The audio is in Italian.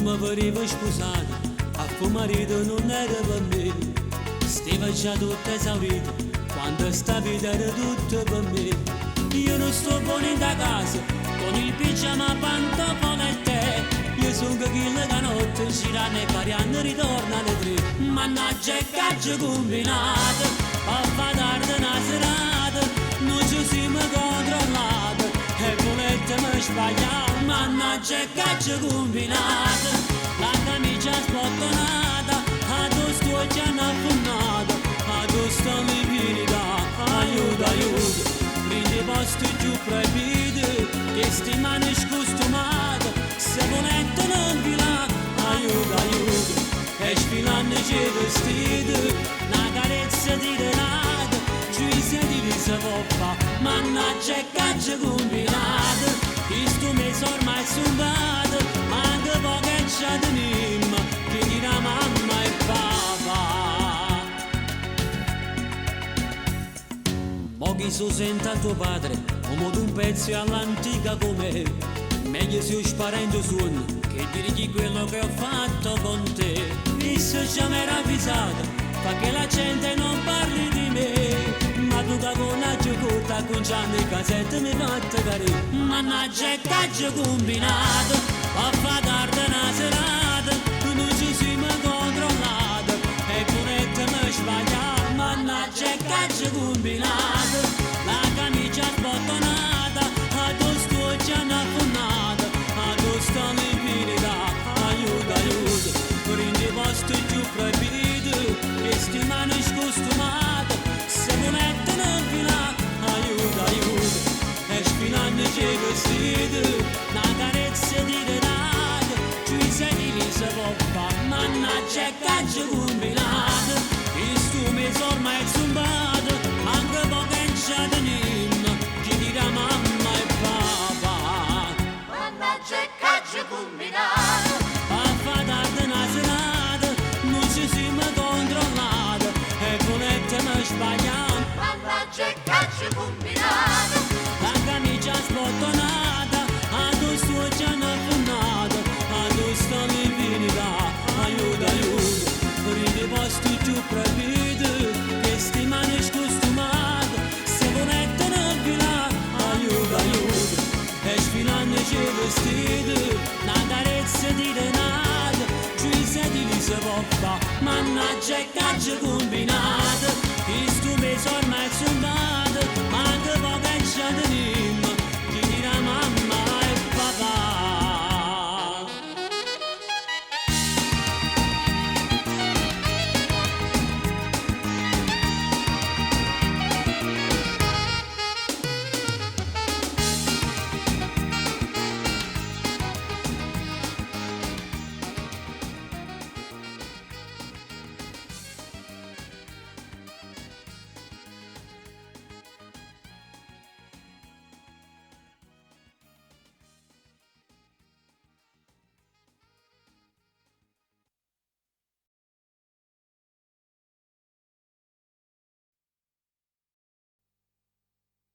mi volevo sposare, a fu marito non era per me. Stava già tutto esaurito, quando sta vita era tutto per me. Io non sto buono in casa, con il pigiama, pantofole e te. Io sono chi la notte gira nei pari anni ritorna alle 3. Mannaggia e caccio combinato, a fare tardi una serata, non ci siamo controllati e volete mi sbagliare. Mannaggia e caccio combinato, la camicia spottonata, addosso già una funnata, addosso l'impirità. Aiuto, aiuto, prendi posti giù proibiti, che sti mani scostumate, se volete non vi là. Aiuto, aiuto, e sfilando c'è vestito, una carezza di denaro, giù i sedili si può fare. Mannaggia e caccia combinato, questo mese ormai zumbato, anche poco e c'è di nimma, che dirà mamma e papà. Pochi so senta tuo padre, come d'un pezzo all'antica come, meglio se io sparendo suono, che dirigli quello che ho fatto con te. Visto già m'era avvisato, fa che la gente non parli di me, ma tu che con la giocota conciando i cassetti mi fatte carire. Mannaggia e caccio combinato, a fa tardi una serata, non ci siamo controllati e ponete mi sbagliare. Mannaggia e caccio combinato, la camicia sbottonata, addosso già una funnata, addosso l'impirità. Aiuto, aiuto, prendi posti giù proibiti, e sti mani scostumate, se volete non vi là. Aiuto, aiuto, e sfilando c'è vestito, una carezza di denaro, giù i sedili si può fare. Mannaggia e caccio combinato, questo mese ormai è zumbato, anche poco e c'è di nimma, chi dirà mamma e papà. Mannaggia e caccio combinato, A fa tardi una serata, non ci siamo controllati e volete mi sbagliare. mannaggia e caccio combinato, La camicia spottonata, addosso già una funnata, addosso l'infinità. Aiuto, aiuto, prendi posti giù proibiti, che sti mani scostumate, se volete non vi là. Aiuto, aiuto, e sfilando c'è vestito, una carezza di denaro, giù i sedili si può fare. Mannaggia e caccio combinato, questo mese ormai è zumbato, anche poco e c'è di